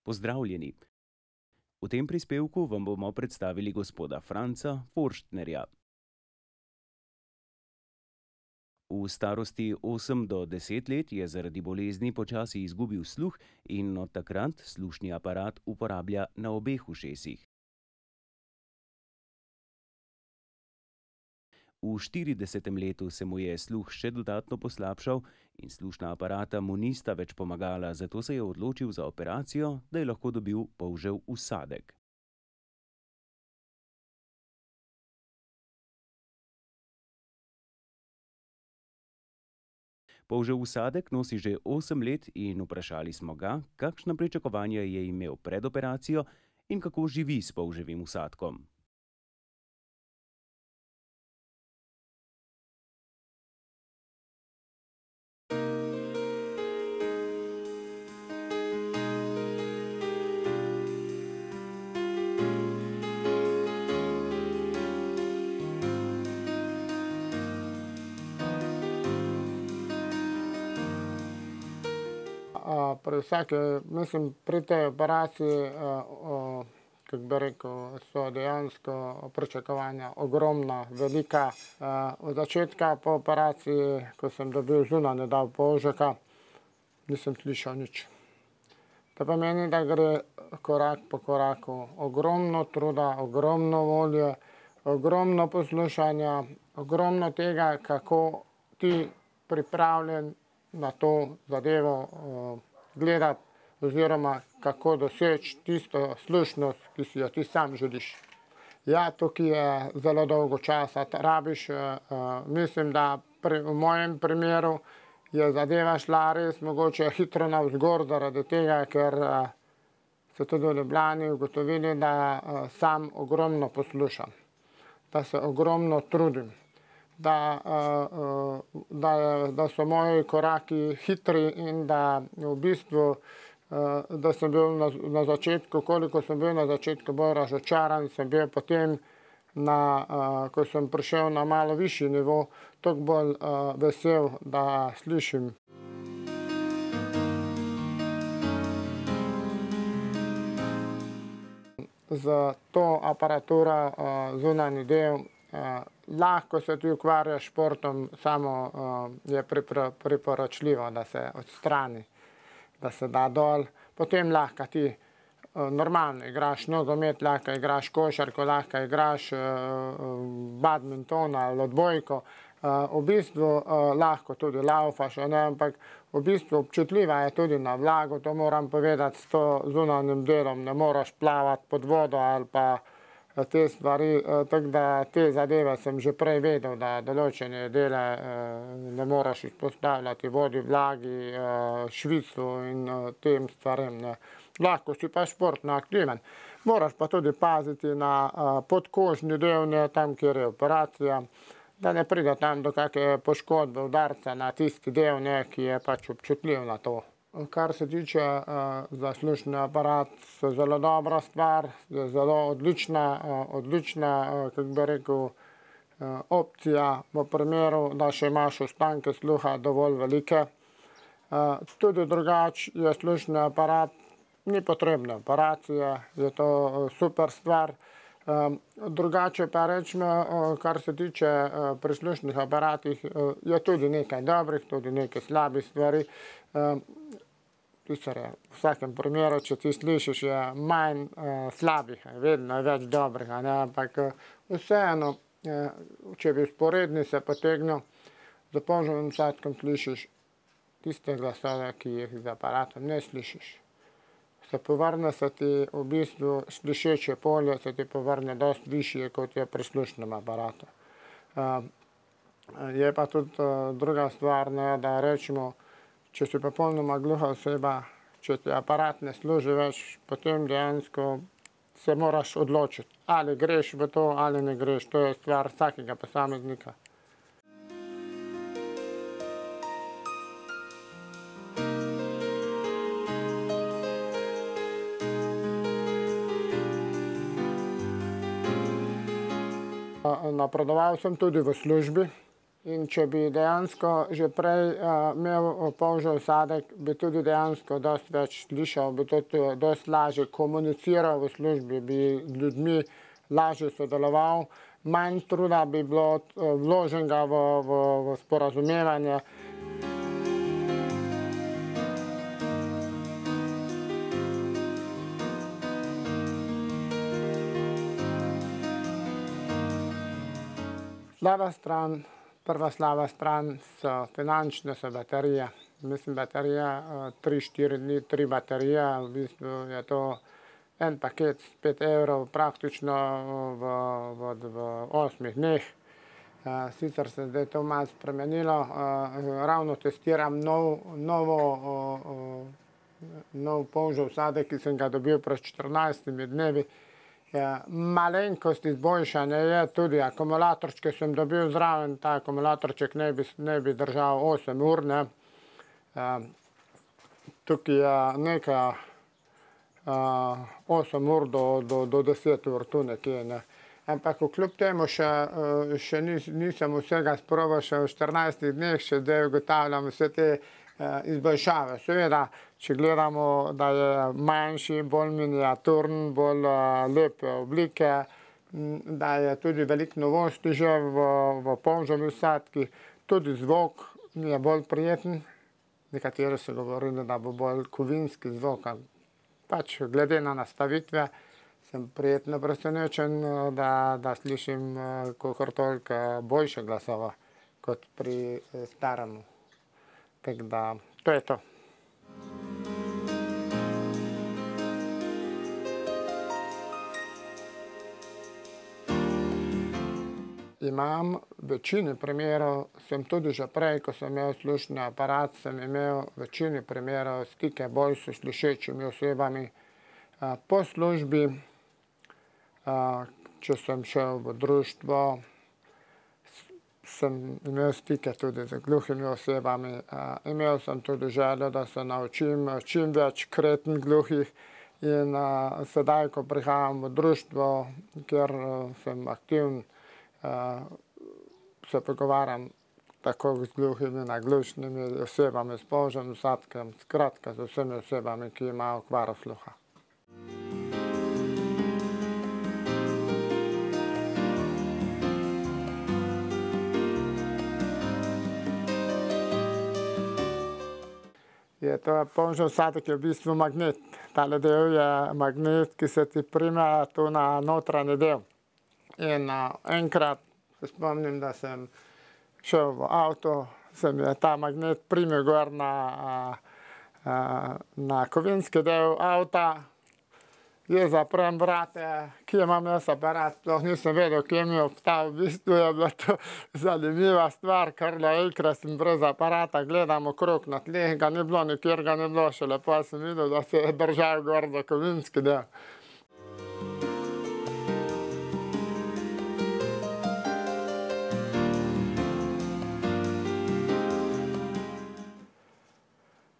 Pozdravljeni! V tem prispevku vam bomo predstavili gospoda Franca Forštnerja. V starosti 8 do 10 let je zaradi bolezni počasi izgubil sluh in od takrat slušni aparat uporablja na obeh ušesih. V 40. letu se mu je sluh še dodatno poslabšal in slušna aparata mu nista več pomagala, zato se je odločil za operacijo, da je lahko dobil polžev vsadek. Polžev vsadek nosi že 8 let in vprašali smo ga, kakšna pričakovanja je imel pred operacijo in kako živi s polževim vsadkom. Pri tej operaciji, kako bi rekel, so dejansko pričakovanja ogromna, velika. Od začetka po operaciji, ko sem dobil zunanji del polžka, nisem slišal nič. To pomeni, da gre korak po koraku. Ogromno truda, ogromno volje, ogromno poslušanja, ogromno tega, kako ti pripravljen na to zadevo gledati oziroma kako doseči tisto slušnost, ki si jo ti sam želiš. Ja, tukaj je zelo dolgo časa rabiš. Mislim, da v mojem primeru je zadeva šla res mogoče hitro navzgor zaradi tega, ker so tudi v Ljubljani ugotovili, da sam ogromno poslušam, da se ogromno trudim, da so moji koraki hitri in da v bistvu, da sem bil na začetku, koliko sem bil na začetku bolj razočaran, sem bil potem, ko sem prišel na malo višji nivo, toliko bolj vesel, da slišim. S to aparaturo zunanji del lahko se ti ukvarjaš s športom, samo je priporočljivo, da se odstrani, da se da dol. Potem lahko ti normalno igraš nogomet, lahko igraš košarko, lahko igraš badminton ali odbojko. V bistvu lahko tudi lavfaš, ampak v bistvu občutljiva je tudi na vlago, to moram povedati, s to zunanjim delom ne moreš plavati pod vodo ali pa te stvari, tako da te zadeve sem že prej vedel, da določene dele ne moreš izpostavljati vodi, vlagi, švicu in tem stvarem, ne. Lahko si pa športno aktiven. Moraš pa tudi paziti na podkožni del, ne, tam, kjer je operacija, da ne pride tam do kake poškodbe, udarca na tisti del, ne, ki je pač občutljiv na to. Kar se tiče za slušni aparat, so zelo dobra stvar, je zelo odlična, kako bi rekel, opcija v primeru, da še imaš ostanke sluha dovolj velike. Tudi drugače je slušni aparat, ni potrebne operacije, je to super stvar. Drugače pa recimo, kar se tiče pri slušnih aparatih, je tudi nekaj dobrih, tudi nekaj slabih stvari. V vsakem primeru, če ti slišiš, je manj slabih, vedno je več dobrih, a ne, ampak vseeno, če bi vzporedni se potegnil, s polževim vsadkom slišiš tiste glasove, ki jih z aparatom ne slišiš. Se povrne se ti v bistvu slišeče polje, se ti povrne dosti višje, kot je pri slušnem aparatu. Je pa tudi druga stvar, ne, da recimo, če si popolnoma gluha oseba, če ti aparat ne služi več, potem dejansko se moraš odločiti, ali greš v to ali ne greš. To je stvar vsakega posameznika. Napredoval sem tudi v službi. In če bi dejansko že prej imel polžev sadek, bi tudi dejansko dosti več slišal, bi tudi dosti lažje komuniciral v službi, bi ljudmi lažje sodeloval, manj truda bi bilo vloženega v sporazumevanje. Prva slaba stran so finančne, so baterije. Mislim, baterija 3-4 dni, 3 baterije, v bistvu je to en paket 5 evrov, praktično v 8 dneh. Sicer se zdaj to malo spremenilo, ravno testiram nov polžev sadek, ki sem ga dobil pred 14 dnevi. Malenkost izboljšanje je tudi akumulatorčke sem dobil zraven, ta akumulatorček naj bi držal 8 ur, ne. Tukaj je nekaj 8 ur do 10 ur, tu nekje, ne. Ampak kljub temu še nisem vsega sprobal, še v 14 dneh, še zdaj ugotavljam vse te izboljšave. Seveda, če gledamo, da je manjši, bolj miniaturen, bolj lepe oblike, da je tudi veliko novosti že v polževih sadkih, tudi zvok mi je bolj prijeten. Nekateri so govorili, da bo bolj kovinski zvok, pač glede na nastavitve sem prijetno presenečen, da slišim kakor toliko boljše glasove kot pri starem. Tako da, to je to. Imam v večini primerov, sem tudi že prej, ko sem imel slušni aparat, sem imel v večini primerov stike bolj s slišečimi osebami. Po službi, če sem šel v društvo, sem imel stike tudi z gluhimi osebami. Imel sem tudi željo, da se naučim čim več kreten gluhih. In sedaj, ko prihajam v društvo, kjer sem aktiven, se pogovarjam tako z gluhimi, naglušnimi osebami, s polževim sadkom, skratka z vsemi osebami, ki imajo okvaro sluha. Polžev sadek je v bistvu magnet. Tale del je magnet, ki se ti prime tu na notranji del. In enkrat se spomnim, da sem šel v avto, se mi je ta magnet primil gor na kovinski del avta. Jaz zaprem vrata, kje imam jaz aparat, sploh nisem vedel, kje mi je obstal. V bistvu je bila to zanimiva stvar, kar naenkrat sem brez aparata, gledam okrog na tleh, ga ni bilo, nikjer ga ni bilo, šele pa sem videl, da se je držal gor za kovinski del.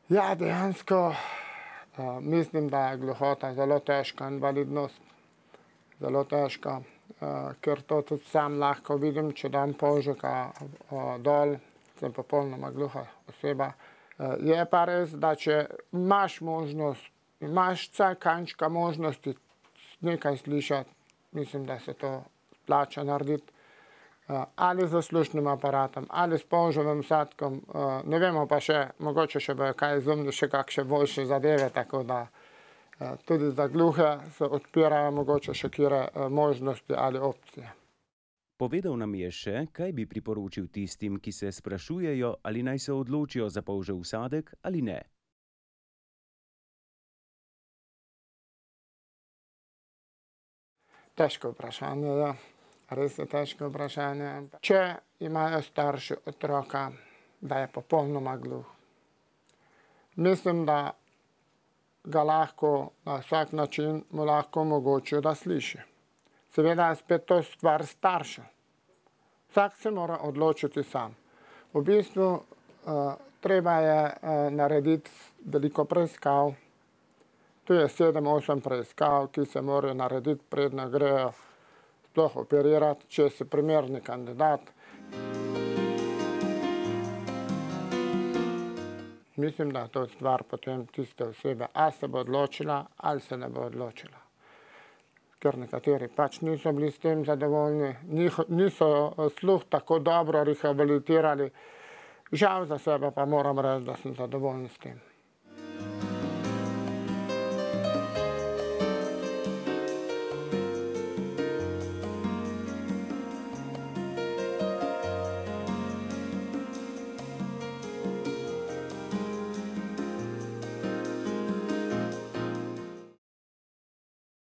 Ja, dejansko mislim, da je gluhota zelo težka invalidnost. Zelo težka, ker to tudi sam lahko vidim, če dam polžek dol, sem popolnoma gluha oseba. Je pa res, da če imaš možnost, imaš vsaj kančka možnosti nekaj slišati, mislim, da se to splača narediti. Ali z slušnim aparatom, ali s polževim sadkom, ne vemo pa še, mogoče še bojo kaj izumili, še kakšne boljše zadeve, tako da tudi za gluhe se odpirajo mogoče še katere možnosti ali opcije. Povedal nam je še, kaj bi priporočil tistim, ki se sprašujejo, ali naj se odločijo za polžev sadek ali ne. Težko vprašanje, ja. Res je težko vprašanje. Če imajo starši otroka, da je popolnoma gluh, mislim, da ga lahko na vsak način mu lahko omogočijo, da sliši. Seveda je spet to stvar staršev. Vsak se mora odločiti sam. V bistvu treba je narediti veliko preiskav. Tu je 7-8 preiskav, ki se morajo narediti, predno grejo sploh operirati, če si primerni kandidat. Mislim, da je to stvar potem tiste osebe, ali se bo odločila, ali se ne bo odločila. Ker nekateri pač niso bili s tem zadovoljni, niso sluh tako dobro rehabilitirali. Žal za sebe pa moram reči, da sem zadovoljen s tem.